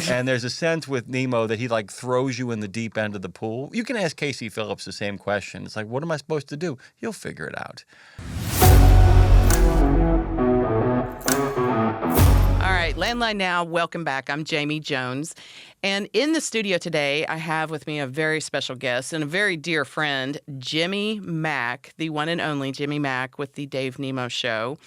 And there's a sense with Nemo that he like throws you in the deep end of the pool. You can ask Casey Phillips the same question. It's like, what am I supposed to do? You'll figure it out. All right, Landline Now, welcome back. I'm Jami Jones. And in the studio today, I have with me a very special guest and a very dear friend, Jimmy Mack, the one and only Jimmy Mack with the Dave Nemo Show.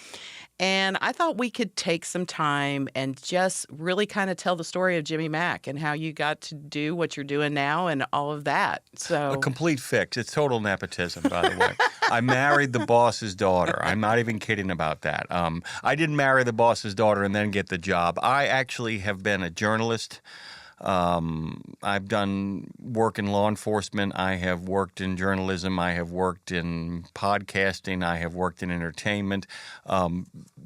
And I thought we could take some time and just really kind of tell the story of Jimmy Mack and how you got to do what you're doing now and all of that. So a complete fix. It's total nepotism, by the way. I married the boss's daughter. I'm not even kidding about that. I didn't marry the boss's daughter and then get the job. I actually have been a journalist. I've done work in law enforcement. I have worked in journalism. I have worked in podcasting. I have worked in entertainment.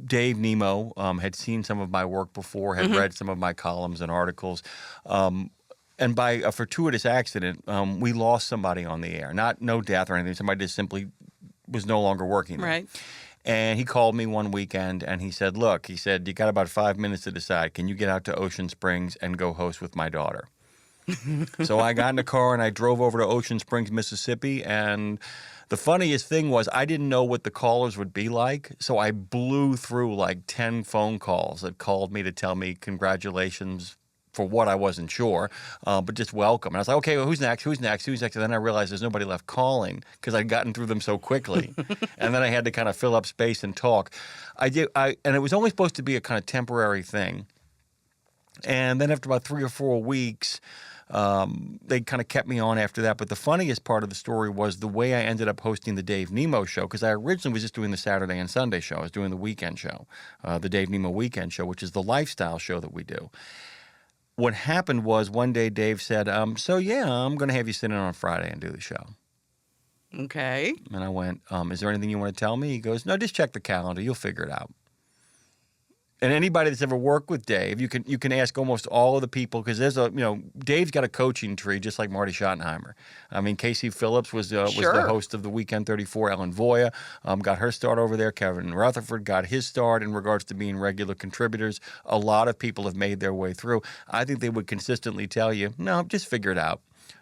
Dave Nemo had seen some of my work before, had read some of my columns and articles. And by a fortuitous accident, we lost somebody on the air. No death or anything. Somebody just simply was no longer working there. right. And he called me one weekend and he said, look, you got about 5 minutes to decide. Can you get out to Ocean Springs and go host with my daughter? So I got in the car and I drove over to Ocean Springs, Mississippi. And the funniest thing was I didn't know what the callers would be like. So I blew through like 10 phone calls that called me to tell me congratulations for what I wasn't sure, but just welcome. And I was like, okay, well, who's next? Who's next? Who's next? And then I realized there's nobody left calling because I'd gotten through them so quickly. And then I had to kind of fill up space and talk. And it was only supposed to be a kind of temporary thing. And then after about 3 or 4 weeks, they kind of kept me on after that. But the funniest part of the story was the way I ended up hosting the Dave Nemo Show, because I originally was just doing the Saturday and Sunday show. I was doing the weekend show, the Dave Nemo Weekend Show, which is the lifestyle show that we do. What happened was one day Dave said, I'm going to have you sit in on Friday and do the show. Okay. And I went, is there anything you want to tell me? He goes, no, just check the calendar. You'll figure it out. And anybody that's ever worked with Dave, you can ask almost all of the people, because Dave's got a coaching tree just like Marty Schottenheimer. I mean, Casey Phillips was the host of the Weekend 34. Ellen Voya got her start over there. Kevin Rutherford got his start in regards to being regular contributors. A lot of people have made their way through. I think they would consistently tell you, no, just figure it out.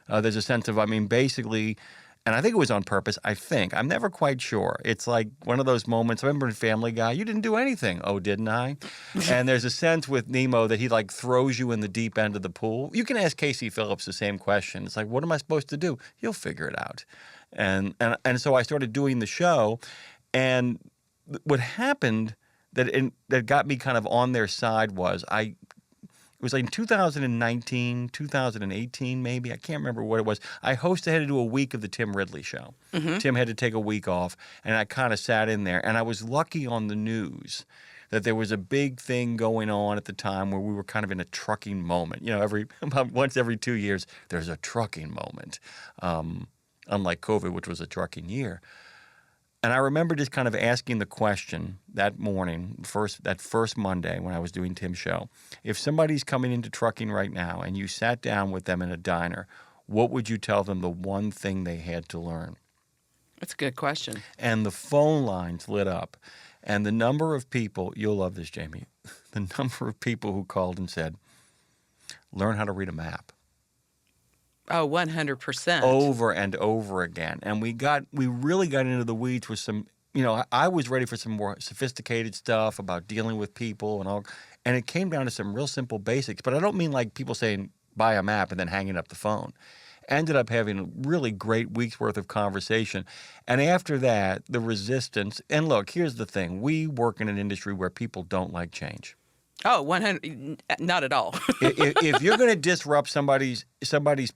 There's a sense of, basically. And I think it was on purpose, I'm never quite sure. It's like one of those moments, I remember in Family Guy, you didn't do anything. Oh, didn't I? And there's a sense with Nemo that he like throws you in the deep end of the pool. You can ask Casey Phillips the same question. It's like, what am I supposed to do? You'll figure it out. And so I started doing the show. And what happened that got me kind of on their side was it was like in 2019, 2018 maybe. I can't remember what it was. I had to do a week of the Tim Ridley Show. Mm-hmm. Tim had to take a week off, and I kind of sat in there. And I was lucky on the news that there was a big thing going on at the time where we were kind of in a trucking moment. Once every 2 years, there's a trucking moment, unlike COVID, which was a trucking year. And I remember just kind of asking the question that morning, that first Monday when I was doing Tim's show, if somebody's coming into trucking right now and you sat down with them in a diner, what would you tell them the one thing they had to learn? That's a good question. And the phone lines lit up. And the number of people, you'll love this, Jami, the number of people who called and said, learn how to read a map. Oh, 100%. Over and over again. And we really got into the weeds with some, I was ready for some more sophisticated stuff about dealing with people and all. And it came down to some real simple basics. But I don't mean like people saying, buy a map and then hanging up the phone. Ended up having a really great week's worth of conversation. And after that, the resistance, and look, here's the thing. We work in an industry where people don't like change. Oh, 100, not at all. If you're going to disrupt somebody's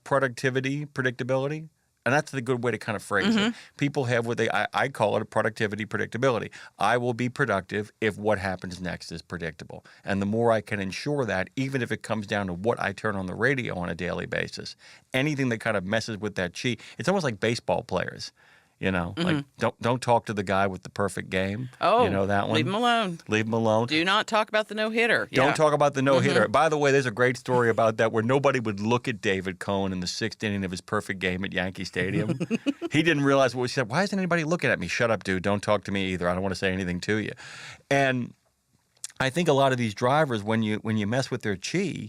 productivity, predictability, and that's the good way to kind of phrase it. People have I call it a productivity predictability. I will be productive if what happens next is predictable. And the more I can ensure that, even if it comes down to what I turn on the radio on a daily basis, anything that kind of messes with that chi, it's almost like baseball players. Like don't talk to the guy with the perfect game. Oh, that one? Leave him alone. Leave him alone. Do not talk about the no-hitter. Don't talk about the no-hitter. By the way, there's a great story about that where nobody would look at David Cohn in the 6th inning of his perfect game at Yankee Stadium. He didn't realize what he said. Why isn't anybody looking at me? Shut up, dude. Don't talk to me either. I don't want to say anything to you. And I think a lot of these drivers, when you mess with their chi,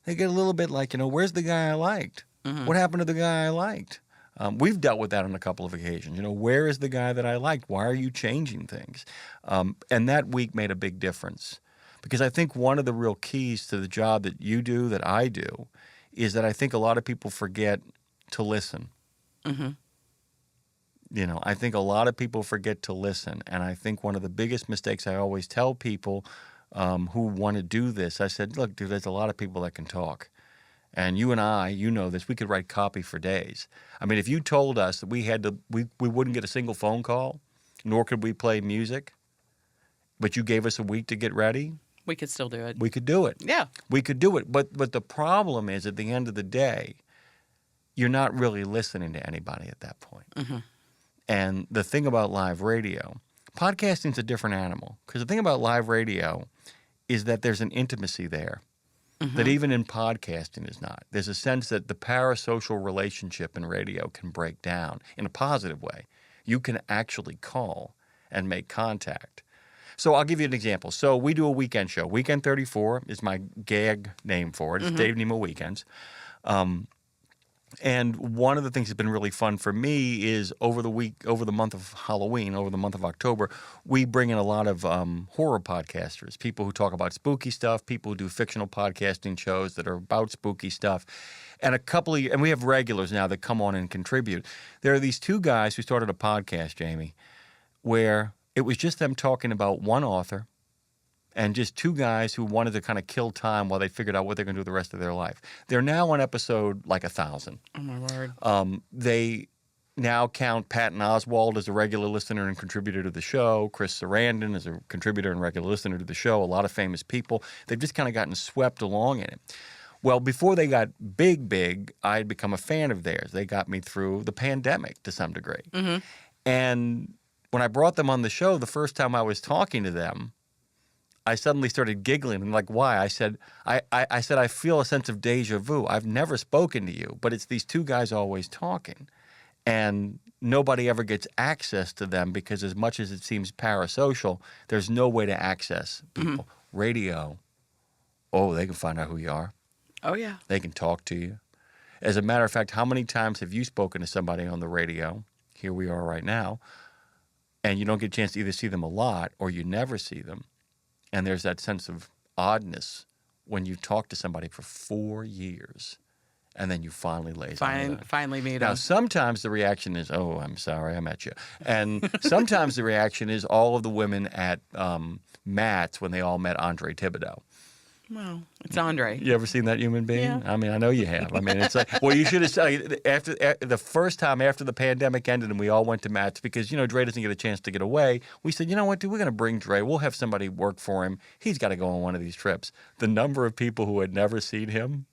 they get a little bit like, where's the guy I liked? What happened to the guy I liked? We've dealt with that on a couple of occasions. Where is the guy that I liked? Why are you changing things? And that week made a big difference. Because I think one of the real keys to the job that you do, that I do, is that I think a lot of people forget to listen. I think a lot of people forget to listen. And I think one of the biggest mistakes I always tell people who want to do this, I said, look, dude, there's a lot of people that can talk. And you and I, this, we could write copy for days. I mean, if you told us that we wouldn't get a single phone call, nor could we play music, but you gave us a week to get ready, we could still do it. we could do it. Yeah. We could do it. But the problem is, at the end of the day, you're not really listening to anybody at that point. And the thing about live radio, podcasting's a different animal. Because the thing about live radio is that there's an intimacy there that even in podcasting is not. There's a sense that the parasocial relationship in radio can break down in a positive way. You can actually call and make contact. So I'll give you an example. So we do a weekend show. Weekend 34 is my gag name for it. It's Dave Nemo Weekends. And one of the things that's been really fun for me is over the month of Halloween, over the month of October, we bring in a lot of horror podcasters, people who talk about spooky stuff, people who do fictional podcasting shows that are about spooky stuff. And and we have regulars now that come on and contribute. There are these two guys who started a podcast, Jami, where it was just them talking about one author and just two guys who wanted to kind of kill time while they figured out what they're going to do the rest of their life. They're now on episode like 1,000. Oh, my word. They now count Patton Oswalt as a regular listener and contributor to the show. Chris Sarandon is a contributor and regular listener to the show. A lot of famous people. They've just kind of gotten swept along in it. Well, before they got big, I had become a fan of theirs. They got me through the pandemic to some degree. And when I brought them on the show, the first time I was talking to them, I suddenly started giggling and like, why? I said, I feel a sense of deja vu. I've never spoken to you, but it's these two guys always talking. And nobody ever gets access to them because as much as it seems parasocial, there's no way to access people. Radio, they can find out who you are. Oh, yeah. They can talk to you. As a matter of fact, how many times have you spoken to somebody on the radio? Here we are right now. And you don't get a chance to either see them a lot or you never see them. And there's that sense of oddness when you talk to somebody for 4 years and then you finally finally meet them. Now, sometimes the reaction is, oh, I'm sorry, I met you. And sometimes the reaction is all of the women at Matt's when they all met Andre Thibodeau. Well, it's Andre. You ever seen that human being? Yeah. I mean, I know you have. I mean, it's like, well, you should have said after the first time after the pandemic ended and we all went to Matt's because, Dre doesn't get a chance to get away. We said, you know what, dude, we're going to bring Dre. We'll have somebody work for him. He's got to go on one of these trips. The number of people who had never seen him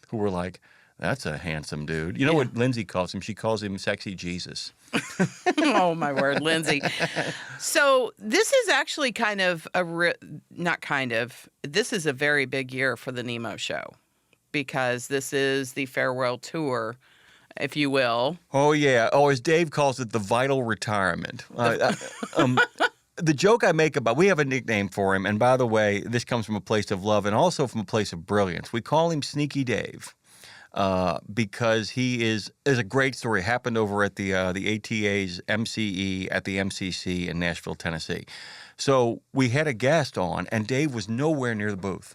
who were like, that's a handsome dude. You know what Lindsay calls him? She calls him Sexy Jesus. Oh, my word, Lindsay. So this is actually this is a very big year for the Nemo Show because this is the farewell tour, if you will. Oh, yeah. Oh, as Dave calls it, the vital retirement. The joke I make about, we have a nickname for him, and by the way, this comes from a place of love and also from a place of brilliance. We call him Sneaky Dave. Because he is a great story. Happened over at the ATA's MCE at the MCC in Nashville, Tennessee. So we had a guest on, and Dave was nowhere near the booth.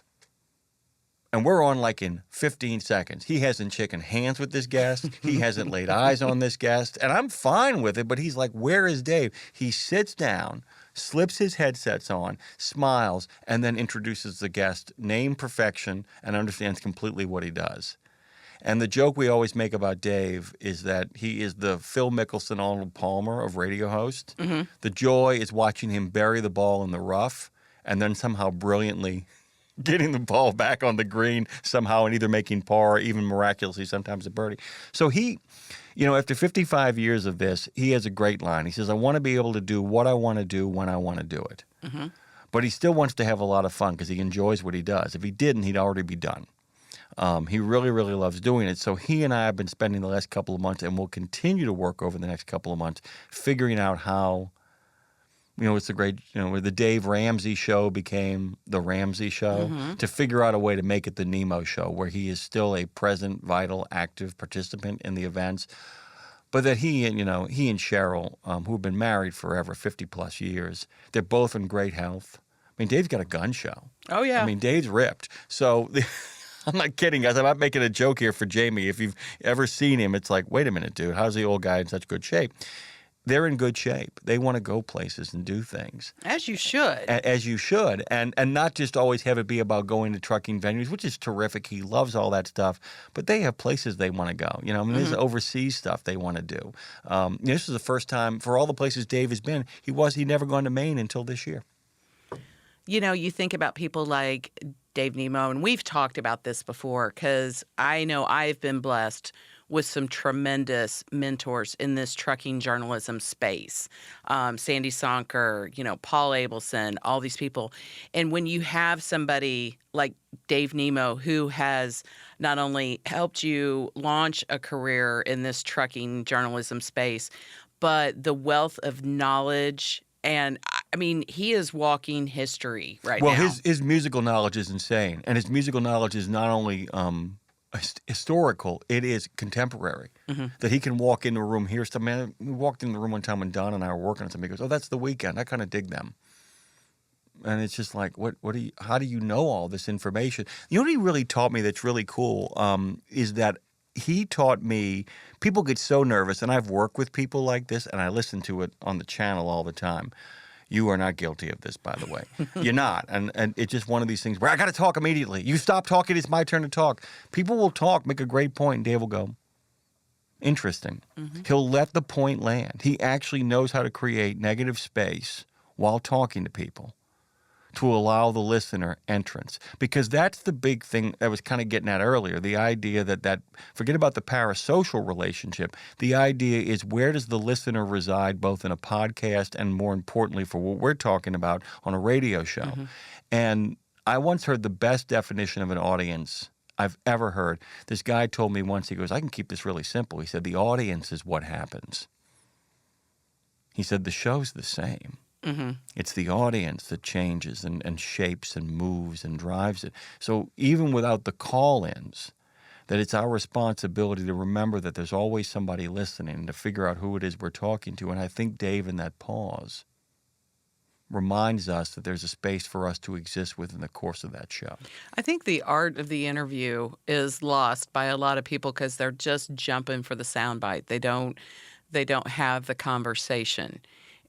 And we're on like in 15 seconds. He hasn't shaken hands with this guest. He hasn't laid eyes on this guest. And I'm fine with it, but he's like, where is Dave? He sits down, slips his headsets on, smiles, and then introduces the guest, name perfection, and understands completely what he does. And the joke we always make about Dave is that he is the Phil Mickelson, Arnold Palmer of radio hosts. The joy is watching him bury the ball in the rough and then somehow brilliantly getting the ball back on the green somehow and either making par or even miraculously sometimes a birdie. So he, after 55 years of this, he has a great line. He says, I want to be able to do what I want to do when I want to do it. But he still wants to have a lot of fun because he enjoys what he does. If he didn't, he'd already be done. He really, really loves doing it. So he and I have been spending the last couple of months and will continue to work over the next couple of months figuring out how It's the great, where the Dave Ramsey Show became the Ramsey Show, to figure out a way to make it the Nemo Show, where he is still a present, vital, active participant in the events, but that he and Cheryl, who have been married forever, 50 plus years, they're both in great health. I mean, Dave's got a gun show. Oh, yeah. I mean, Dave's ripped. So I'm not kidding, guys. I'm not making a joke here for Jami. If you've ever seen him, it's like, wait a minute, dude, how's the old guy in such good shape? They're in good shape. They want to go places and do things. As you should. As you should. And not just always have it be about going to trucking venues, which is terrific. He loves all that stuff. But they have places they want to go. There's overseas stuff they want to do. This is the first time, for all the places Dave has been, he'd never gone to Maine until this year. You think about people like Dave Nemo, and we've talked about this before, because I know I've been blessed with some tremendous mentors in this trucking journalism space. Sandy Sonker, Paul Abelson, all these people. And when you have somebody like Dave Nemo, who has not only helped you launch a career in this trucking journalism space, but the wealth of knowledge. And I mean, he is walking history now. Well, his musical knowledge is insane. And his musical knowledge is not only historical, it is contemporary. That he can walk into a room, hear stuff. Man, we walked in the room one time when Don and I were working on something. He goes, "Oh, that's The Weeknd. I kind of dig them." And it's just like, how do you know all this information? What he really taught me that's really cool is that he taught me, people get so nervous, and I've worked with people like this, and I listen to it on the channel all the time. You are not guilty of this, by the way. You're not. And it's just one of these things where I got to talk immediately. You stop talking, it's my turn to talk. People will talk, make a great point, and Dave will go, interesting. He'll let the point land. He actually knows how to create negative space while talking to people to allow the listener entrance. Because that's the big thing I was kind of getting at earlier, the idea that forget about the parasocial relationship. The idea is, where does the listener reside, both in a podcast and, more importantly, for what we're talking about, on a radio show. And I once heard the best definition of an audience I've ever heard. This guy told me once, he goes, I can keep this really simple. He said, the audience is what happens. He said, the show's the same. It's the audience that changes and shapes and moves and drives it. So even without the call-ins, that it's our responsibility to remember that there's always somebody listening and to figure out who it is we're talking to. And I think Dave, in that pause, reminds us that there's a space for us to exist within the course of that show. I think the art of the interview is lost by a lot of people because they're just jumping for the soundbite. They don't have the conversation.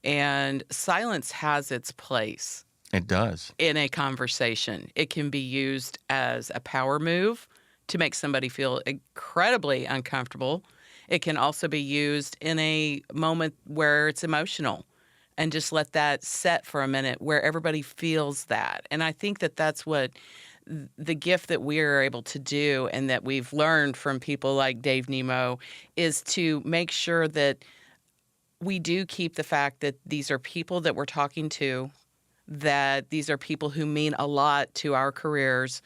And silence has its place. It does. In a conversation. It can be used as a power move to make somebody feel incredibly uncomfortable. It can also be used in a moment where it's emotional, and just let that set for a minute where everybody feels that. And I think that that's what the gift that we are able to do, and that we've learned from people like Dave Nemo, is to make sure that we do keep the fact that these are people that we're talking to, that these are people who mean a lot to our careers,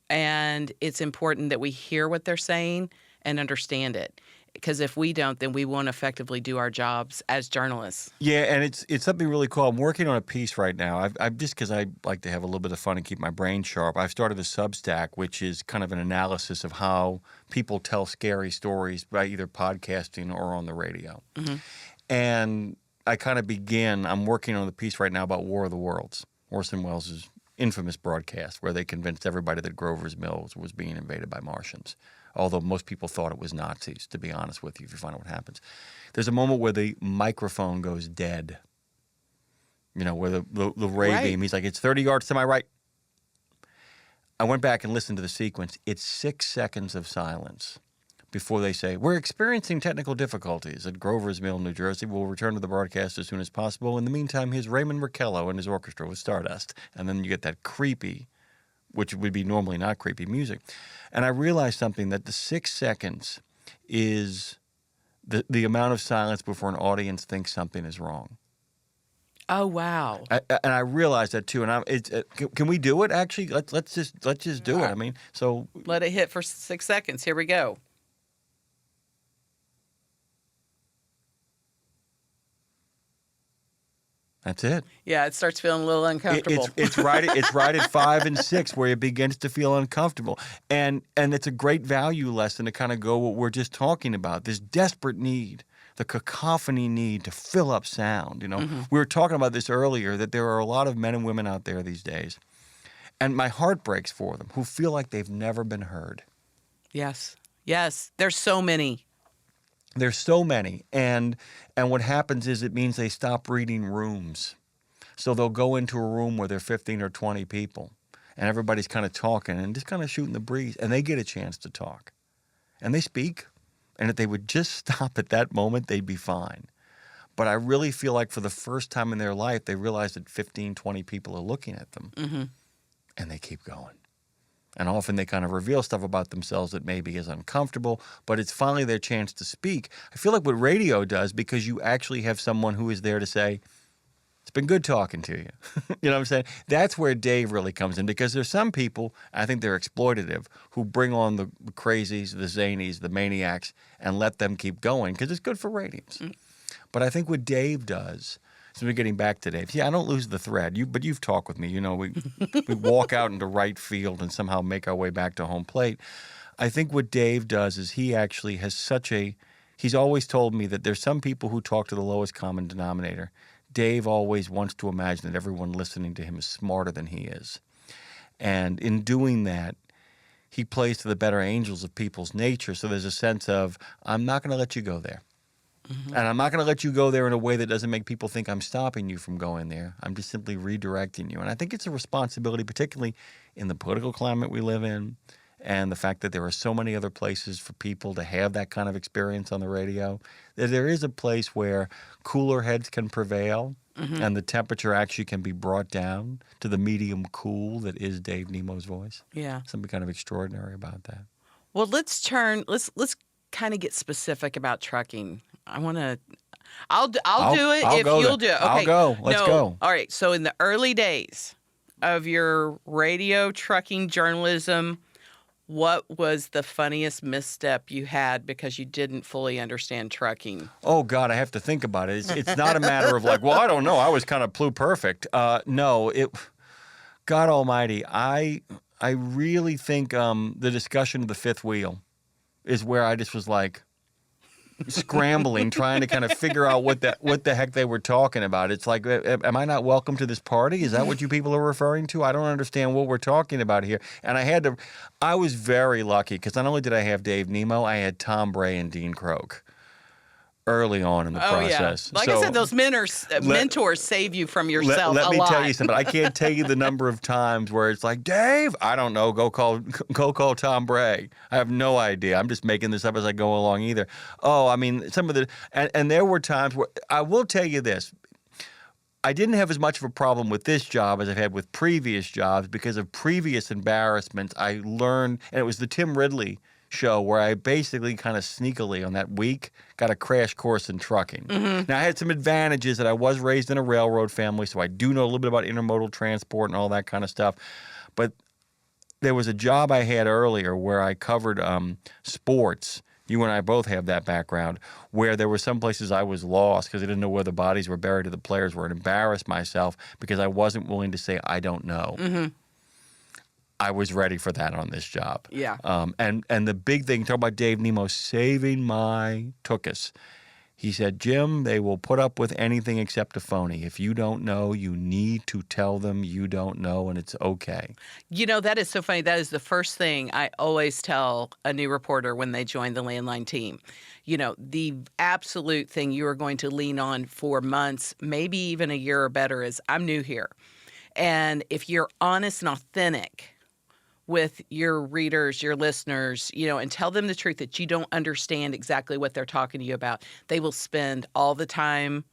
and it's important that we hear what they're saying and understand it. Because if we don't, then we won't effectively do our jobs as journalists. Yeah, and it's something really cool. I'm working on a piece right now. I've just, because I like to have a little bit of fun and keep my brain sharp, I've started a Substack, which is kind of an analysis of how people tell scary stories by either podcasting or on the radio. And I kind of I'm working on the piece right now about War of the Worlds, Orson Welles' infamous broadcast where they convinced everybody that Grover's Mill was being invaded by Martians. Although most people thought it was Nazis, to be honest with you, if you find out what happens. There's a moment where the microphone goes dead. Where the ray beam, he's like, it's 30 yards to my right. I went back and listened to the sequence. It's 6 seconds of silence before they say, we're experiencing technical difficulties at Grover's Mill, New Jersey. We'll return to the broadcast as soon as possible. In the meantime, here's Raymond Riccello and his orchestra with Stardust. And then you get that creepy, which would be normally not creepy music. And I realized something, that the 6 seconds is the amount of silence before an audience thinks something is wrong. Oh, wow. And I realized that too. And can we do it? Actually, let's just do it. I mean, so let it hit for 6 seconds. Here we go. That's it. Yeah, it starts feeling a little uncomfortable. It's right at 5 and 6 where it begins to feel uncomfortable, and it's a great value lesson to kind of go what we're just talking about. This desperate need, the cacophony need to fill up sound. We were talking about this earlier, that there are a lot of men and women out there these days, and my heart breaks for them, who feel like they've never been heard. Yes. There's so many. There's so many, and what happens is it means they stop reading rooms. So they'll go into a room where there are 15 or 20 people, and everybody's kind of talking and just kind of shooting the breeze, and they get a chance to talk. And they speak, and if they would just stop at that moment, they'd be fine. But I really feel like for the first time in their life, they realize that 15, 20 people are looking at them, and they keep going. And often they kind of reveal stuff about themselves that maybe is uncomfortable, but it's finally their chance to speak. I feel like what radio does, because you actually have someone who is there to say, it's been good talking to you. You know what I'm saying? That's where Dave really comes in, because there's some people, I think they're exploitative, who bring on the crazies, the zanies, the maniacs, and let them keep going because it's good for ratings. But I think what Dave does, so we're getting back to Dave. Yeah, I don't lose the thread. But you've talked with me. We walk out into right field and somehow make our way back to home plate. I think what Dave does is he actually has he's always told me that there's some people who talk to the lowest common denominator. Dave always wants to imagine that everyone listening to him is smarter than he is. And in doing that, he plays to the better angels of people's nature. So there's a sense of, I'm not going to let you go there. And I'm not going to let you go there in a way that doesn't make people think I'm stopping you from going there. I'm just simply redirecting you. And I think it's a responsibility, particularly in the political climate we live in, and the fact that there are so many other places for people to have that kind of experience on the radio, that there is a place where cooler heads can prevail, and the temperature actually can be brought down to the medium cool that is Dave Nemo's voice. Yeah. Something kind of extraordinary about that. Well, let's kind of get specific about trucking. I'll do it if you'll do it. Okay. I'll go. Let's go. All right. So in the early days of your radio trucking journalism, what was the funniest misstep you had because you didn't fully understand trucking? Oh, God, I have to think about it. It's not a matter of like, well, I don't know. I was kind of pluperfect. No, God almighty, I really think the discussion of the fifth wheel is where I just was like scrambling, trying to kind of figure out what the heck they were talking about. It's like, am I not welcome to this party? Is that what you people are referring to? I don't understand what we're talking about here. And I was very lucky because not only did I have Dave Nemo, I had Tom Bray and Dean Croak early on in the process. Yeah. Like I said, those mentors save you from yourself Let me tell you something. I can't tell you the number of times where it's like, Dave, I don't know, go call Tom Bray. I have no idea. I'm just making this up as I go along either. Oh, I mean, and there were times where, I will tell you this, I didn't have as much of a problem with this job as I've had with previous jobs because of previous embarrassments. I learned, and it was the Tim Ridley show where I basically kind of sneakily on that week got a crash course in trucking. Now, I had some advantages that I was raised in a railroad family, so I do know a little bit about intermodal transport and all that kind of stuff. But there was a job I had earlier where I covered sports. You and I both have that background, where there were some places I was lost because I didn't know where the bodies were buried or the players were, and embarrassed myself because I wasn't willing to say I don't know. I was ready for that on this job. Yeah. And the big thing, talk about Dave Nemo saving my tuchus. He said, Jim, they will put up with anything except a phony. If you don't know, you need to tell them you don't know, and it's okay. You know, that is so funny. That is the first thing I always tell a new reporter when they join the Landline team. You know, the absolute thing you are going to lean on for months, maybe even a year or better, is I'm new here. And if you're honest and authentic with your readers, your listeners, you know, and tell them the truth that you don't understand exactly what they're talking to you about, they will spend all the time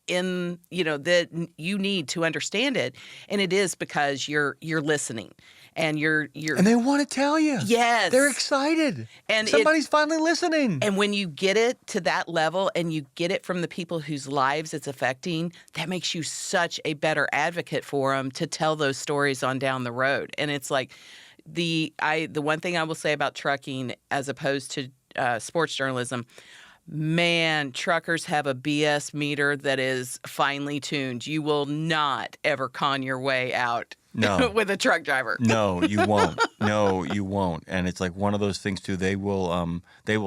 in, you know, that you need to understand it. And it is because you're listening and you're and they want to tell you. Yes. They're excited. And somebody's finally listening. And when you get it to that level and you get it from the people whose lives it's affecting, that makes you such a better advocate for them to tell those stories on down the road. And it's like the one thing I will say about trucking as opposed to sports journalism, Man, truckers have a BS meter that is finely tuned. You will not ever con your way out No. with a truck driver. No, you won't. No, you won't. And it's like one of those things too. They will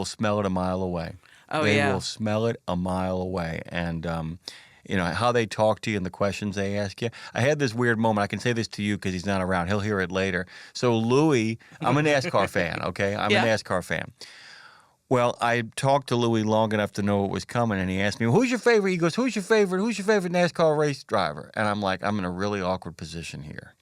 smell it a mile away. Oh, They yeah. will smell it a mile away. And how they talk to you and the questions they ask you. I had this weird moment. I can say this to you because he's not around. He'll hear it later. So Louis, I'm a NASCAR fan. Okay, I'm a NASCAR fan. Well, I talked to Louis long enough to know what was coming, and he asked me, "Who's your favorite?" He goes, "Who's your favorite NASCAR race driver?" And I'm like, I'm in a really awkward position here.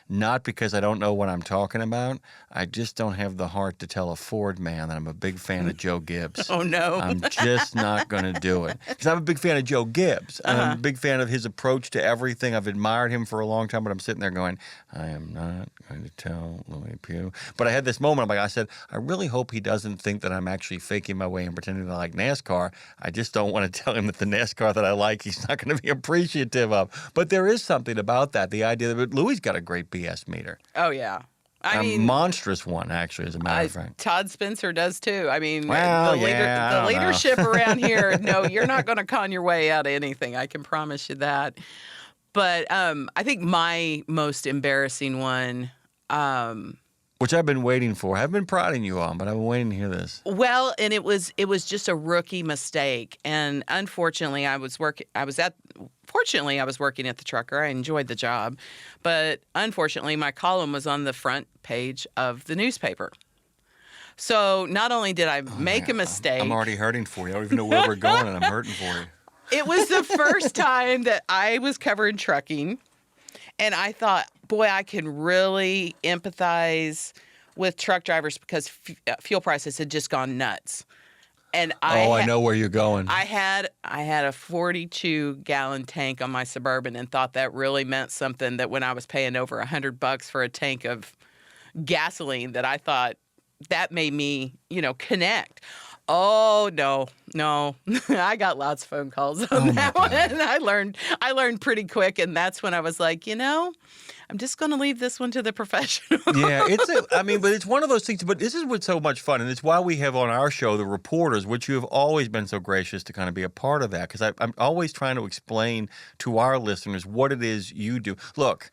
Not because I don't know what I'm talking about. I just don't have the heart to tell a Ford man that I'm a big fan of Joe Gibbs. Oh, no. I'm just not going to do it. Because I'm a big fan of Joe Gibbs. And I'm a big fan of his approach to everything. I've admired him for a long time, but I'm sitting there going, I am not going to tell Louis Pugh. But I had this moment, I said, I really hope he doesn't think that I'm actually faking my way and pretending to like NASCAR. I just don't want to tell him that the NASCAR that I like, he's not going to be appreciative of. But there is something about that, the idea that Louis got a great BS meter. Oh, yeah. I A mean, monstrous one, actually, as a matter of fact. Todd Spencer does too. I mean, Well, the leadership around here, no, you're not going to con your way out of anything. I can promise you that. But I think my most embarrassing one, which I've been waiting for. I've been prodding you on, but I've been waiting to hear this. well, and it was just a rookie mistake. And unfortunately, Fortunately, I was working at the trucker. I enjoyed the job. But unfortunately, my column was on the front page of the newspaper. So not only did I make a mistake. I'm already hurting for you. I don't even know where we're going, and I'm hurting for you. It was the first time that I was covering trucking. And I thought, boy, I can really empathize with truck drivers because fuel prices had just gone nuts. And I know where you're going. I had a 42-gallon tank on my Suburban and thought that really meant something, that when I was paying over $100 for a tank of gasoline, that I thought that made me, connect. Oh, no. I got lots of phone calls on that one. I learned pretty quick, and that's when I was like, I'm just going to leave this one to the professional. Yeah, but it's one of those things. But this is what's so much fun, and it's why we have on our show the reporters, which you have always been so gracious to kind of be a part of that, because I'm always trying to explain to our listeners what it is you do. Look,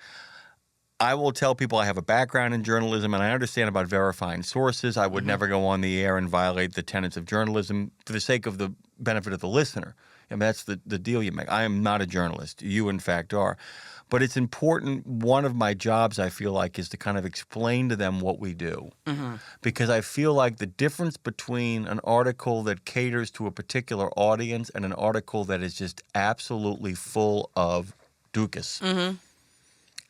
I will tell people I have a background in journalism, and I understand about verifying sources. I would never go on the air and violate the tenets of journalism for the sake of the benefit of the listener. And that's the deal you make. I am not a journalist. You, in fact, are. But it's important. One of my jobs, I feel like, is to kind of explain to them what we do. Mm-hmm. Because I feel like the difference between an article that caters to a particular audience and an article that is just absolutely full of dookus. Mm-hmm.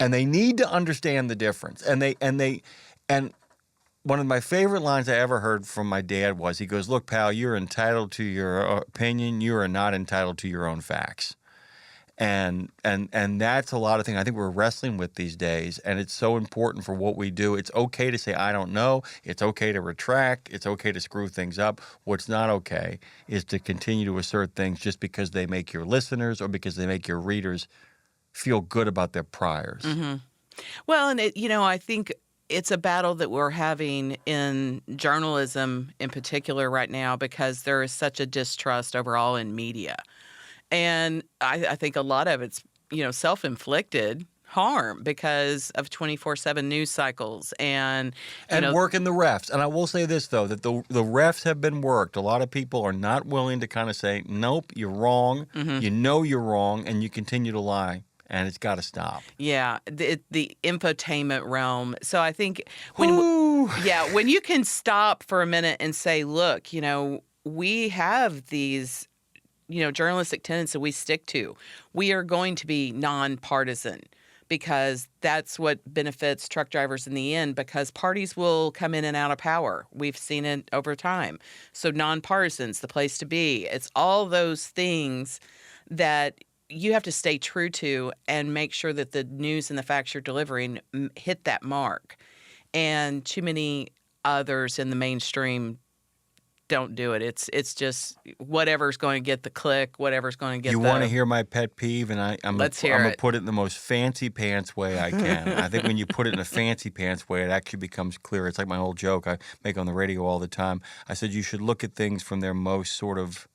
And they need to understand the difference. And one of my favorite lines I ever heard from my dad was, he goes, "Look, pal, you're entitled to your opinion. You are not entitled to your own facts." And that's a lot of things I think we're wrestling with these days, and it's so important for what we do. It's okay to say, I don't know. It's okay to retract. It's okay to screw things up. What's not okay is to continue to assert things just because they make your listeners or because they make your readers feel good about their priors. Mm-hmm. Well, and I think it's a battle that we're having in journalism in particular right now, because there is such a distrust overall in media. And I think a lot of it's, self-inflicted harm because of 24/7 news cycles and working the refs. And I will say this, though, that the refs have been worked. A lot of people are not willing to kind of say, nope, you're wrong. Mm-hmm. You know you're wrong, and you continue to lie. And it's got to stop. Yeah, the infotainment realm. So I think when you can stop for a minute and say, look, we have these journalistic tenets that we stick to. We are going to be nonpartisan because that's what benefits truck drivers in the end, because parties will come in and out of power. We've seen it over time. So nonpartisan's the place to be. It's all those things that you have to stay true to and make sure that the news and the facts you're delivering hit that mark. And too many others in the mainstream don't do it. It's just whatever's going to get the click, whatever's going to get You the... want to hear my pet peeve, and I'm Let's going hear to it. put it in the most fancy pants way I can. I think when you put it in a fancy pants way, it actually becomes clear. It's like my old joke I make on the radio all the time. I said you should look at things from their most sort of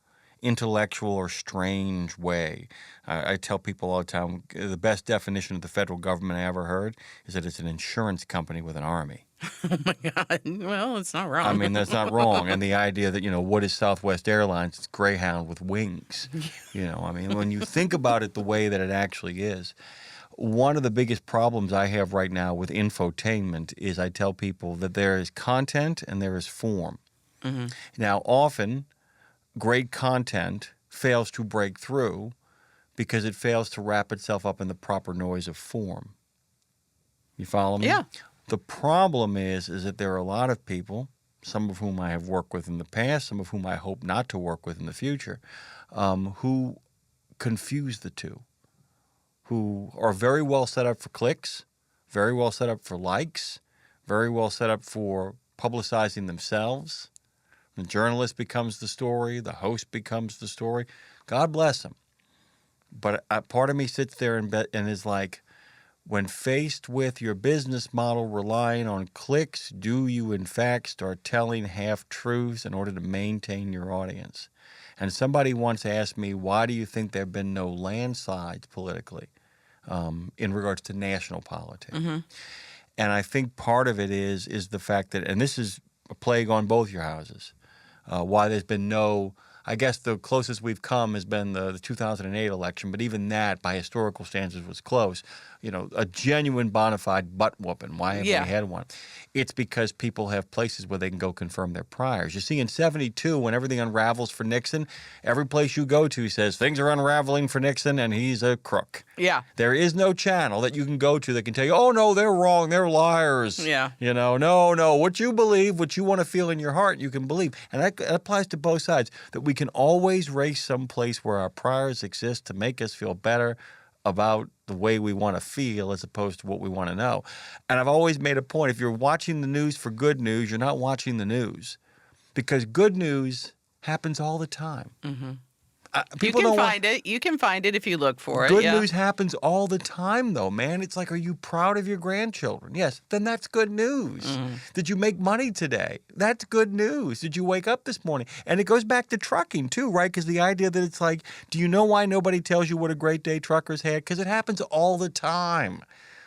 intellectual or strange way. I tell people all the time, the best definition of the federal government I ever heard is that it's an insurance company with an army. Oh my God. Well, it's not wrong. I mean, that's not wrong. And the idea that, what is Southwest Airlines? It's Greyhound with wings. I mean, when you think about it the way that it actually is, one of the biggest problems I have right now with infotainment is I tell people that there is content and there is form. Mm-hmm. Now, often, great content fails to break through because it fails to wrap itself up in the proper noise of form. You follow me? Yeah. The problem is that there are a lot of people, some of whom I have worked with in the past, some of whom I hope not to work with in the future, who confuse the two, who are very well set up for clicks, very well set up for likes, very well set up for publicizing themselves. The journalist becomes the story, the host becomes the story. God bless them. But part of me sits there and is like, when faced with your business model relying on clicks, do you in fact start telling half-truths in order to maintain your audience? And somebody once asked me, why do you think there have been no landslides politically in regards to national politics? Mm-hmm. And I think part of it is the fact that, and this is a plague on both your houses, why there's been no... I guess the closest we've come has been the 2008 election, but even that, by historical standards, was close. A genuine bona fide butt whooping. Why haven't we had one? It's because people have places where they can go confirm their priors. You see, in 72, when everything unravels for Nixon, every place you go to says things are unraveling for Nixon and he's a crook. Yeah. There is no channel that you can go to that can tell you, oh, no, they're wrong, they're liars. Yeah. No, what you believe, what you want to feel in your heart, you can believe. And that applies to both sides, that we can always race someplace where our priors exist to make us feel better about the way we want to feel as opposed to what we want to know. And I've always made a point, if you're watching the news for good news, you're not watching the news. Because good news happens all the time. Mm-hmm. You can find it. You can find it if you look for it. Good news happens all the time, though, man. It's like, are you proud of your grandchildren? Yes. Then that's good news. Mm. Did you make money today? That's good news. Did you wake up this morning? And it goes back to trucking, too, right? Because the idea that it's like, do you know why nobody tells you what a great day truckers had? Because it happens all the time.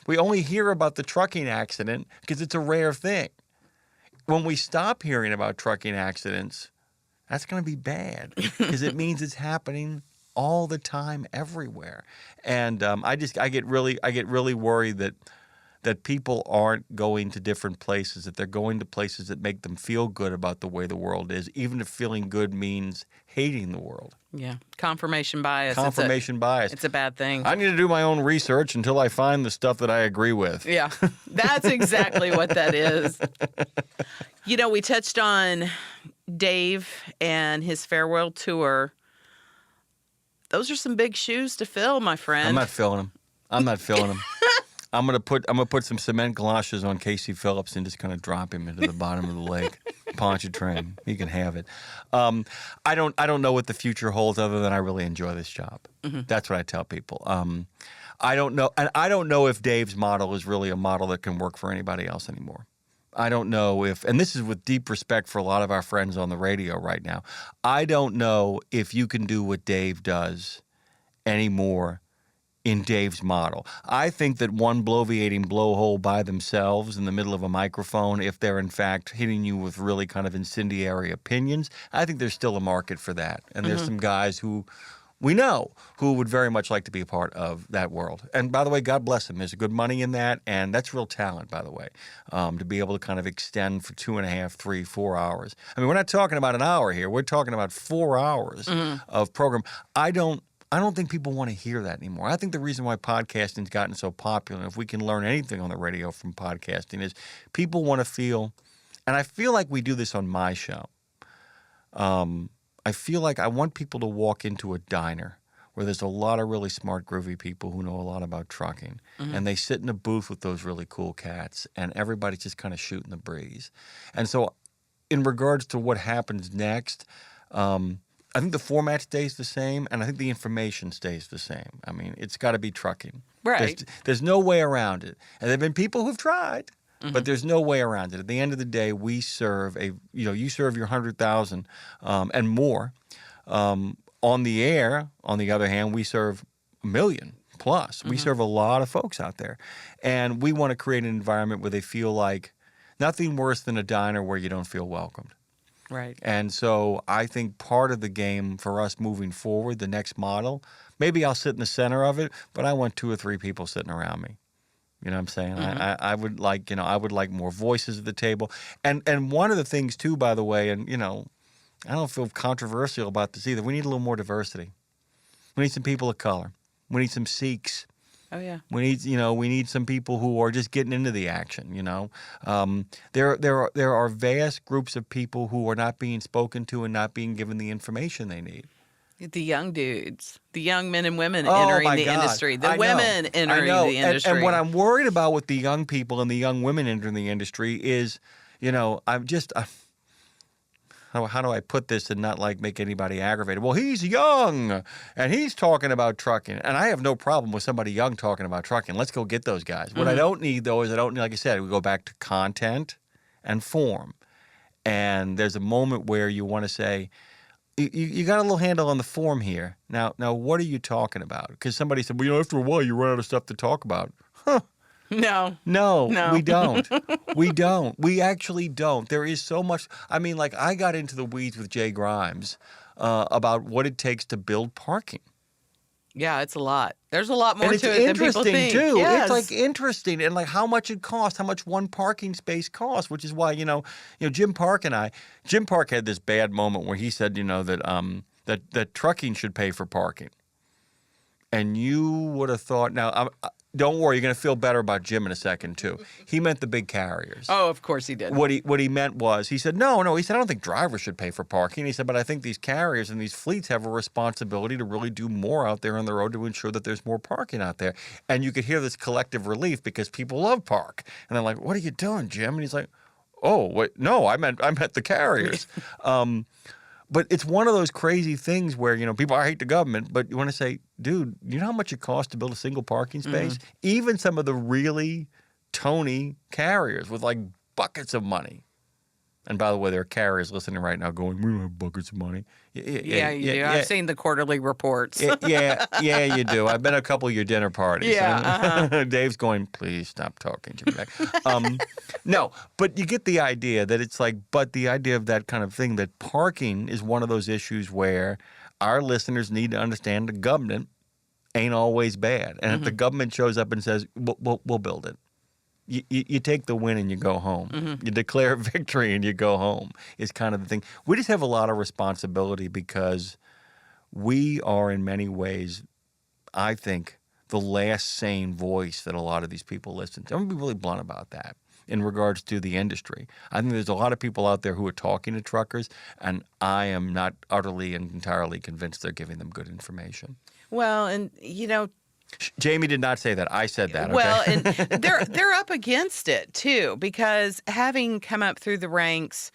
We only hear about the trucking accident because it's a rare thing. When we stop hearing about trucking accidents, that's going to be bad because it means it's happening all the time, everywhere. And I get really worried that people aren't going to different places, that they're going to places that make them feel good about the way the world is, even if feeling good means hating the world. Yeah, confirmation bias. Confirmation bias. It's a bad thing. I need to do my own research until I find the stuff that I agree with. Yeah, that's exactly what that is. We touched on Dave and his farewell tour. Those are some big shoes to fill, my friend. I'm not filling them. I'm gonna put some cement galoshes on Casey Phillips and just kind of drop him into the bottom of the lake. Pontchartrain. He can have it. I don't know what the future holds other than I really enjoy this job. Mm-hmm. That's what I tell people. I don't know, and I don't know if Dave's model is really a model that can work for anybody else anymore. I don't know if, and this is with deep respect for a lot of our friends on the radio right now, I don't know if you can do what Dave does anymore in Dave's model. I think that one bloviating blowhole by themselves in the middle of a microphone, if they're in fact hitting you with really kind of incendiary opinions, I think there's still a market for that. And there's some guys who we know who would very much like to be a part of that world. And by the way, God bless them. There's good money in that, and that's real talent, by the way, to be able to kind of extend for 2.5, 3, 4 hours. I mean, we're not talking about an hour here. We're talking about 4 hours of program. I don't think people want to hear that anymore. I think the reason why podcasting's gotten so popular, and if we can learn anything on the radio from podcasting, is people want to feel, and I feel like we do this on my show. I feel like I want people to walk into a diner where there's a lot of really smart, groovy people who know a lot about trucking, and they sit in a booth with those really cool cats, and everybody's just kind of shooting the breeze. And so in regards to what happens next, I think the format stays the same, and I think the information stays the same. I mean, it's got to be trucking. Right. There's no way around it. And there have been people who've tried, but there's no way around it. At the end of the day, we serve you serve your 100,000 and more on the air. On the other hand, we serve 1 million plus. We serve a lot of folks out there, and we want to create an environment where they feel like nothing worse than a diner where you don't feel welcomed. Right. And so I think part of the game for us moving forward, the next model, maybe I'll sit in the center of it, but I want 2 or 3 people sitting around me. You know what I'm saying? I would like, I would like more voices at the table. And one of the things too, by the way, and I don't feel controversial about this either. We need a little more diversity. We need some people of color. We need some Sikhs. Oh yeah. We need some people who are just getting into the action. There are vast groups of people who are not being spoken to and not being given the information they need. The young dudes, the young men and women Oh, entering my the God. industry, the I know. women entering I know. the industry. And what I'm worried about with the young people and the young women entering the industry is, how do I put this and not make anybody aggravated? Well, he's young and he's talking about trucking. And I have no problem with somebody young talking about trucking. Let's go get those guys. What I don't need, though, is like I said, we go back to content and form. And there's a moment where you want to say, you got a little handle on the form here. Now, what are you talking about? Because somebody said, well, after a while, you run out of stuff to talk about. Huh. No, we don't. We don't. We actually don't. There is so much. I mean, I got into the weeds with Jay Grimes about what it takes to build parking. Yeah, it's a lot. There's a lot more and it's to it than people interesting think. too. Yes. It's interesting and how much it costs, how much one parking space costs, which is why Jim Park had this bad moment where he said that trucking should pay for parking, and you would have thought now. Don't worry, you're going to feel better about Jim in a second, too. He meant the big carriers. Oh, of course he did. What he meant was, he said, no. He said, I don't think drivers should pay for parking. He said, but I think these carriers and these fleets have a responsibility to really do more out there on the road to ensure that there's more parking out there. And you could hear this collective relief because people love park. And they're like, what are you doing, Jim? And he's like, oh, wait, no, I meant the carriers. But it's one of those crazy things where, people, I hate the government, but you want to say, dude, you know how much it costs to build a single parking space? Even some of the really Tony carriers with buckets of money. And by the way, there are carriers listening right now going, we don't have buckets of money. Yeah, you do. I've seen the quarterly reports. Yeah, you do. I've been to a couple of your dinner parties. Yeah. Dave's going, please stop talking, Jimmy Mack. No, but you get the idea that it's but the idea of that kind of thing, that parking is one of those issues where our listeners need to understand the government ain't always bad. And if the government shows up and says, we'll build it. You take the win and you go home. You declare victory and you go home is kind of the thing. We just have a lot of responsibility because we are in many ways, I think, the last sane voice that a lot of these people listen to. I'm going to be really blunt about that in regards to the industry. I think there's a lot of people out there who are talking to truckers, and I am not utterly and entirely convinced they're giving them good information. Well, and Jamie did not say that. I said that. Okay? Well, and they're up against it too, because having come up through the ranks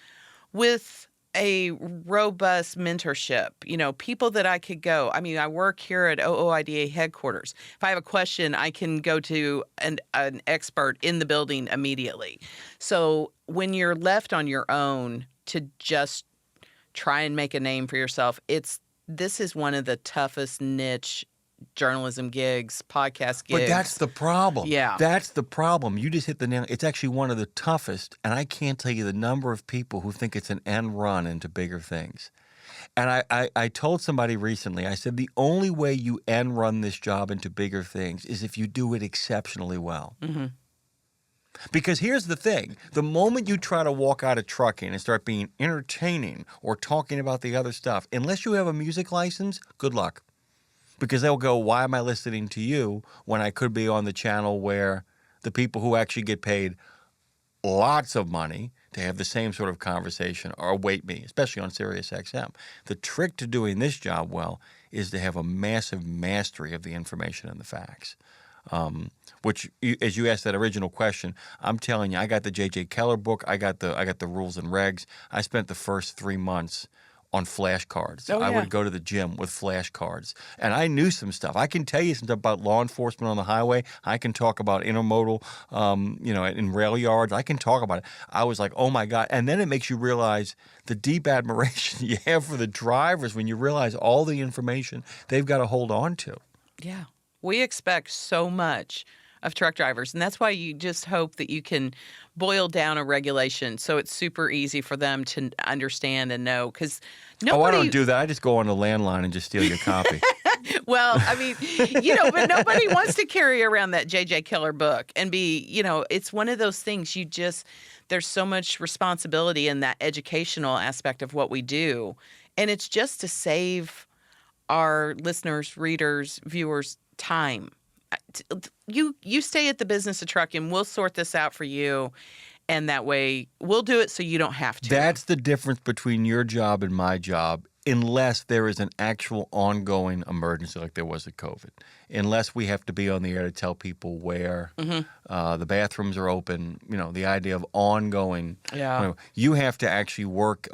with a robust mentorship, people that I could go. I mean, I work here at OOIDA headquarters. If I have a question, I can go to an expert in the building immediately. So when you're left on your own to just try and make a name for yourself, this is one of the toughest niche journalism gigs, podcast gigs. But that's the problem. Yeah. That's the problem. You just hit the nail. It's actually one of the toughest, and I can't tell you the number of people who think it's an end run into bigger things. And I told somebody recently, I said, the only way you end run this job into bigger things is if you do it exceptionally well. Because here's the thing. The moment you try to walk out of trucking and start being entertaining or talking about the other stuff, unless you have a music license, good luck. Because they'll go, why am I listening to you when I could be on the channel where the people who actually get paid lots of money to have the same sort of conversation await me, especially on Sirius XM. The trick to doing this job well is to have a massive mastery of the information and the facts, which, as you asked that original question, I'm telling you, I got the J.J. Keller book. I got the rules and regs. I spent the first 3 months on flashcards. Oh, I yeah. would go to the gym with flashcards. And I knew some stuff. I can tell you some stuff about law enforcement on the highway. I can talk about intermodal, in rail yards. I can talk about it. I was like, oh, my God. And then it makes you realize the deep admiration you have for the drivers when you realize all the information they've got to hold on to. Yeah. We expect so much of truck drivers, and that's why you just hope that you can boil down a regulation so it's super easy for them to understand and know, because nobody... Oh, I don't do that. I just go on the landline and just steal your copy. Well, I mean, but nobody wants to carry around that J.J. Keller book and be, it's one of those things there's so much responsibility in that educational aspect of what we do. And it's just to save our listeners, readers, viewers time. You stay at the business of trucking. We'll sort this out for you. And that way we'll do it so you don't have to. That's the difference between your job and my job, unless there is an actual ongoing emergency like there was at COVID. Unless we have to be on the air to tell people where the bathrooms are open, the idea of ongoing. Yeah. You have to actually work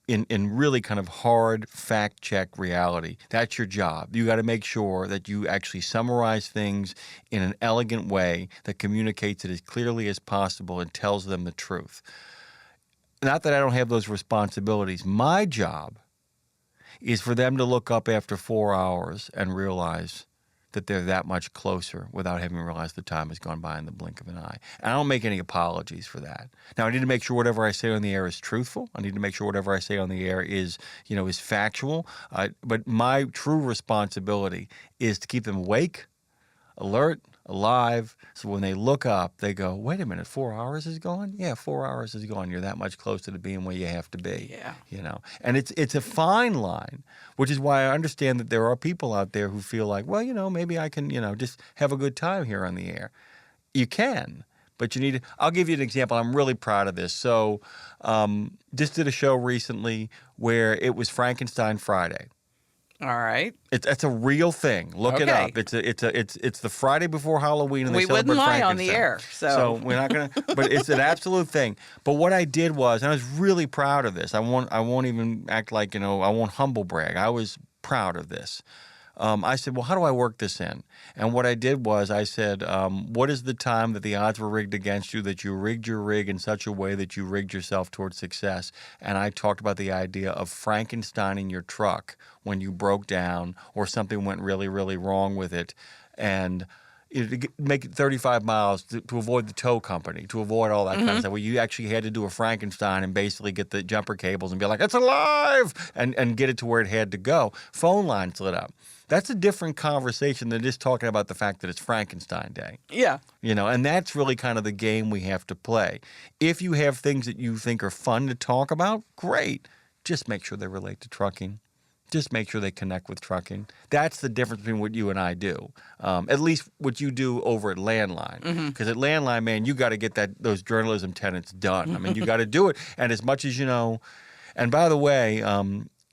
in really kind of hard fact-check reality. That's your job. You got to make sure that you actually summarize things in an elegant way that communicates it as clearly as possible and tells them the truth. Not that I don't have those responsibilities. My job is for them to look up after 4 hours and realize that they're that much closer without having realized the time has gone by in the blink of an eye. And I don't make any apologies for that. Now, I need to make sure whatever I say on the air is truthful. I need to make sure whatever I say on the air is factual. But my true responsibility is to keep them awake, alert, alive, so when they look up, they go, wait a minute, 4 hours is gone? Yeah, 4 hours is gone. You're that much closer to being where you have to be. Yeah. And it's a fine line, which is why I understand that there are people out there who feel like, well, maybe I can, just have a good time here on the air. You can, but you need to. I'll give you an example. I'm really proud of this. So just did a show recently where it was Frankenstein Friday. All right. It's a real thing. Look it up. It's the Friday before Halloween, and they celebrate wouldn't lie Frankenstein. on the air. So we're not gonna. But it's an absolute thing. But what I did was, and I was really proud of this. I won't even act like I won't humble brag. I was proud of this. I said, well, how do I work this in? And what I did was I said, what is the time that the odds were rigged against you, that you rigged your rig in such a way that you rigged yourself towards success? And I talked about the idea of Frankensteining your truck when you broke down or something went really, really wrong with it. And to make it 35 miles to avoid the tow company, to avoid all that kind of stuff, where you actually had to do a Frankenstein and basically get the jumper cables and be like, it's alive, and get it to where it had to go. Phone lines lit up. That's a different conversation than just talking about the fact that it's Frankenstein Day. Yeah. And that's really kind of the game we have to play. If you have things that you think are fun to talk about, great. Just make sure they relate to trucking. Just make sure they connect with trucking. That's the difference between what you and I do. At least what you do over at Landline. Because at Landline, man, you got to get those journalism tenets done. I mean, you got to do it. And as much as and by the way,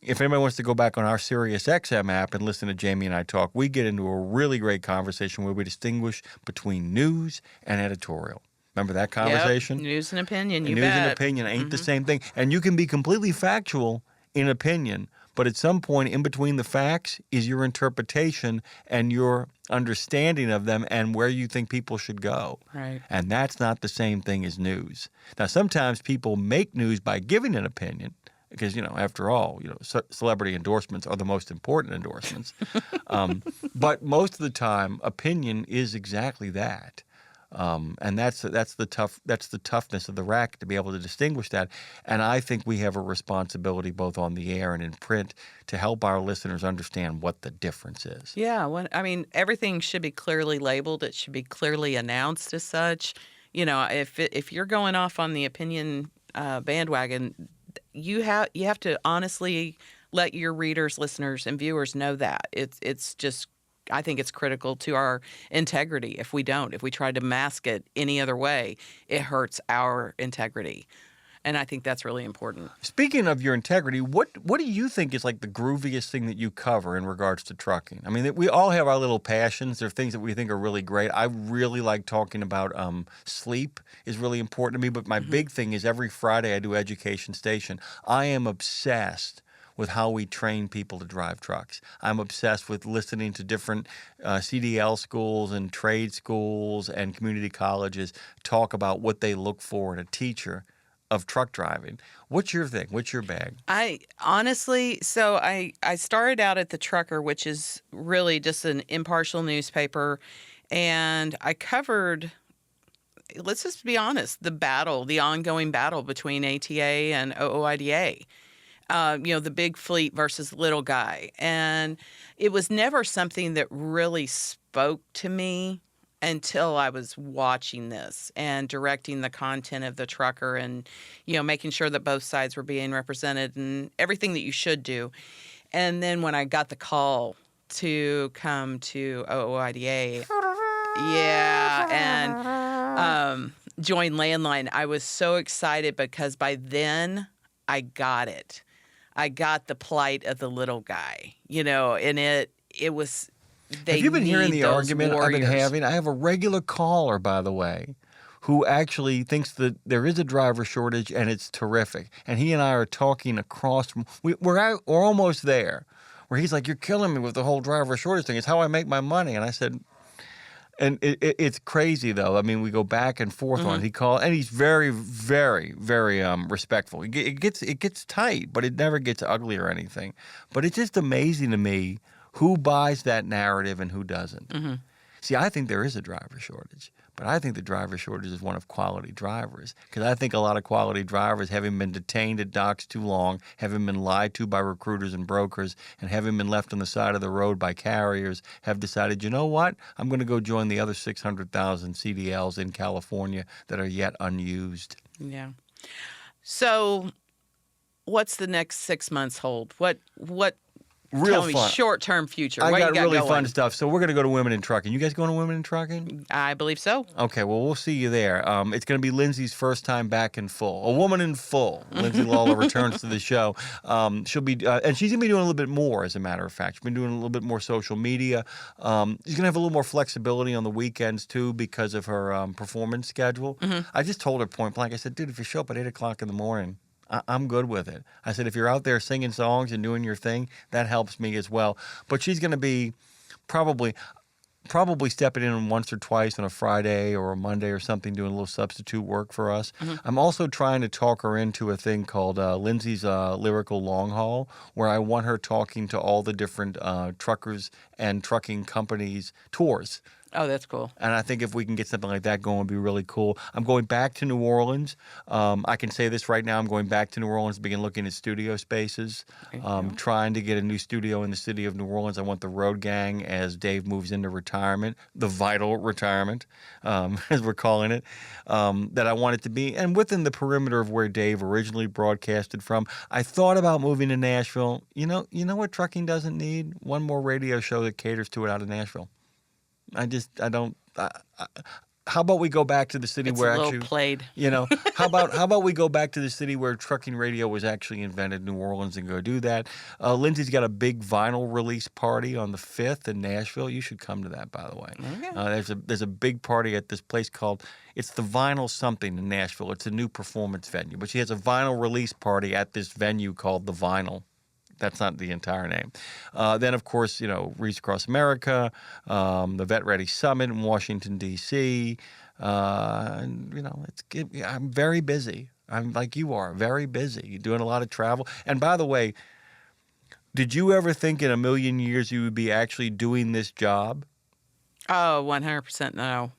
if anybody wants to go back on our SiriusXM app and listen to Jami and I talk, we get into a really great conversation where we distinguish between news and editorial. Remember that conversation? Yep. News and opinion, news and opinion ain't the same thing. And you can be completely factual in opinion, but at some point in between the facts is your interpretation and your understanding of them and where you think people should go. Right. And that's not the same thing as news. Now, sometimes people make news by giving an opinion because, after all, celebrity endorsements are the most important endorsements. But most of the time, opinion is exactly that. And that's the toughness of the rack to be able to distinguish that. And I think we have a responsibility both on the air and in print to help our listeners understand what the difference is. Yeah, everything should be clearly labeled. It should be clearly announced as such. If you're going off on the opinion bandwagon, you have to honestly let your readers, listeners, and viewers know that it's just. I think it's critical to our integrity. If we try to mask it any other way, it hurts our integrity. And I think that's really important. Speaking of your integrity, what do you think is like the grooviest thing that you cover in regards to trucking? I mean, we all have our little passions. There are things that we think are really great. I really like talking about sleep is really important to me. But my big thing is every Friday I do Education Station. I am obsessed with how we train people to drive trucks. I'm obsessed with listening to different CDL schools and trade schools and community colleges talk about what they look for in a teacher of truck driving. What's your thing? What's your bag? I honestly, so I started out at the Trucker, which is really just an impartial newspaper, and I covered, let's just be honest, the ongoing battle between ATA and OOIDA. The big fleet versus little guy. And it was never something that really spoke to me until I was watching this and directing the content of the Trucker and, making sure that both sides were being represented and everything that you should do. And then when I got the call to come to OOIDA, and join Landline, I was so excited because by then I got it. I got the plight of the little guy, and it was. They have you been hearing the argument warriors. I've been having? I have a regular caller, by the way, who actually thinks that there is a driver shortage and it's terrific. And he and I are talking across from. We're almost there, where he's like, "You're killing me with the whole driver shortage thing. It's how I make my money." And I said. And it's crazy, though. I mean, we go back and forth on it. He called, and he's very, very, very respectful. It gets tight, but it never gets ugly or anything. But it's just amazing to me who buys that narrative and who doesn't. See, I think there is a driver shortage, but I think the driver shortage is one of quality drivers, because I think a lot of quality drivers, having been detained at docks too long, having been lied to by recruiters and brokers, and having been left on the side of the road by carriers, have decided, you know what, I'm going to go join the other 600,000 CDLs in California that are yet unused. Yeah. So what's the next 6 months hold? What Real Tell me, fun. Short-term future. I what got you got really going? fun stuff. So we're going to go to Women in Trucking. You guys going to Women in Trucking? I believe so. Okay, well, we'll see you there. It's going to be Lindsay's first time back in full. A woman in full. Lindsay Lawler returns to the show. She'll be, and she's going to be doing a little bit more, as a matter of fact. She's been doing a little bit more social media. She's going to have a little more flexibility on the weekends, too, because of her performance schedule. I just told her point blank, I said, dude, if you show up at 8 o'clock in the morning, I'm good with it. I said, if you're out there singing songs and doing your thing, that helps me as well. But she's going to be probably stepping in once or twice on a Friday or a Monday or something, doing a little substitute work for us. I'm also trying to talk her into a thing called Lindsay's Lyrical Long Haul, where I want her talking to all the different truckers and trucking companies' tours. Oh, that's cool. And I think if we can get something like that going, it would be really cool. I'm going back to New Orleans. I can say this right now. I'm going back to New Orleans to begin looking at studio spaces, trying to get a new studio in the city of New Orleans. I want the Road Gang, as Dave moves into retirement, the vital retirement, as we're calling it, that I want it to be. And within the perimeter of where Dave originally broadcasted from, I thought about moving to Nashville. You know what trucking doesn't need? One more radio show that caters to it out of Nashville. How about we go back to the city where actually played. How about we go back to the city where trucking radio was actually invented, New Orleans, and go do that. Lindsay's got a big vinyl release party on the 5th in Nashville. You should come to that, by the way. Okay. There's a big party at this place called, it's the Vinyl something in Nashville. It's a new performance venue, but she has a vinyl release party at this venue called the Vinyl. That's not the entire name. Then, of course, Reach Across America, the Vet Ready Summit in Washington, D.C. I'm very busy. I'm like you are, very busy. You're doing a lot of travel. And by the way, did you ever think in a million years you would be actually doing this job? Oh, 100% no.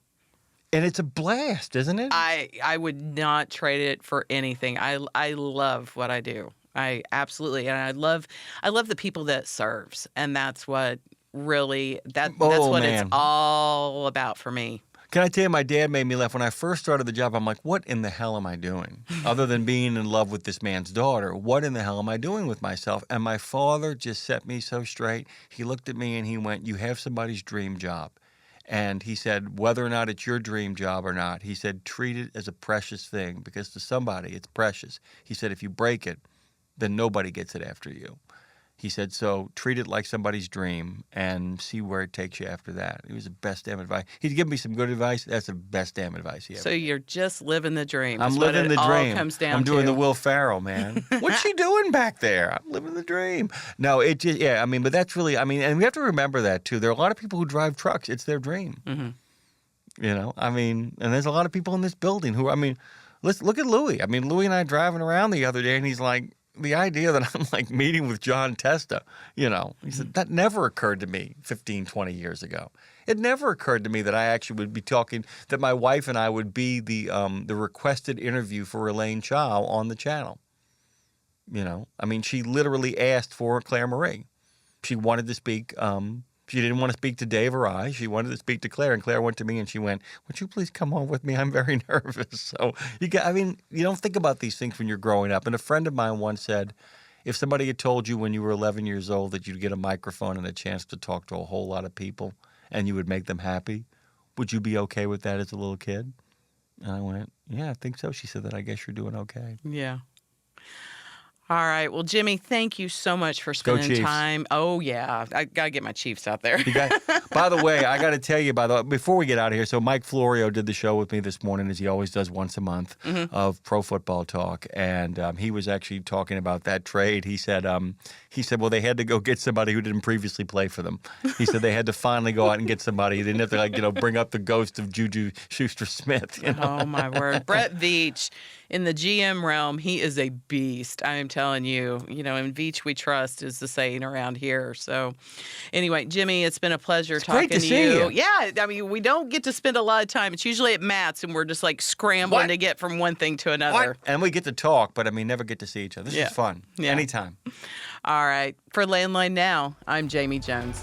And it's a blast, isn't it? I would not trade it for anything. I love what I do. I absolutely, and I love the people that it serves, and that's what really that's what it's all about for me. Can I tell you, my dad made me laugh when I first started the job. I'm like, what in the hell am I doing? Other than being in love with this man's daughter, what in the hell am I doing with myself? And my father just set me so straight. He looked at me and he went, "You have somebody's dream job." And he said, whether or not it's your dream job or not, he said, treat it as a precious thing because to somebody it's precious. He said, if you break it, then nobody gets it after you. He said, so treat it like somebody's dream and see where it takes you after that. It was the best damn advice. He'd give me some good advice. That's the best damn advice he ever So you're just living the dream. I'm living the dream. All comes down I'm doing to. the Will Ferrell, man. What's she doing back there? I'm living the dream. No, it just, yeah, I mean, but that's really, I mean, and we have to remember that too. There are a lot of people who drive trucks. It's their dream. Mm-hmm. You know, I mean, and there's a lot of people in this building who, I mean, let's look at Louis. I mean, Louis and I driving around the other day and he's like, the idea that I'm like meeting with John Testa, you know, he said, that never occurred to me 15, 20 years ago. It never occurred to me that I actually would be talking, that my wife and I would be the requested interview for Elaine Chow on the channel. You know, I mean, she literally asked for Claire Marie. She wanted to speak. She didn't want to speak to Dave or I. She wanted to speak to Claire, and Claire went to me and she went, would you please come on with me? I'm very nervous. So, I mean, you don't think about these things when you're growing up. And a friend of mine once said, if somebody had told you when you were 11 years old that you'd get a microphone and a chance to talk to a whole lot of people and you would make them happy, would you be okay with that as a little kid? And I went, yeah, I think so. She said that I guess you're doing okay. Yeah. All right. Well, Jimmy, thank you so much for spending Chiefs. time. Oh, yeah. I got to get my Chiefs out there. By the way, I got to tell you, before we get out of here, so Mike Florio did the show with me this morning, as he always does once a month, of Pro Football Talk. And he was actually talking about that trade. He said, well, they had to go get somebody who didn't previously play for them. He said they had to finally go out and get somebody. They didn't have to, bring up the ghost of Juju Schuster-Smith. You know? Oh, my word. Brett Veach, in the GM realm, he is a beast. I am telling you, in Veach we trust is the saying around here. So anyway, Jimmy, it's been a pleasure talking great to to see you. Yeah, I mean, we don't get to spend a lot of time. It's usually at Matt's and we're just like scrambling to get from one thing to another. And we get to talk, but never get to see each other. This is fun. Yeah. Anytime. All right. For Landline Now, I'm Jamie Jones.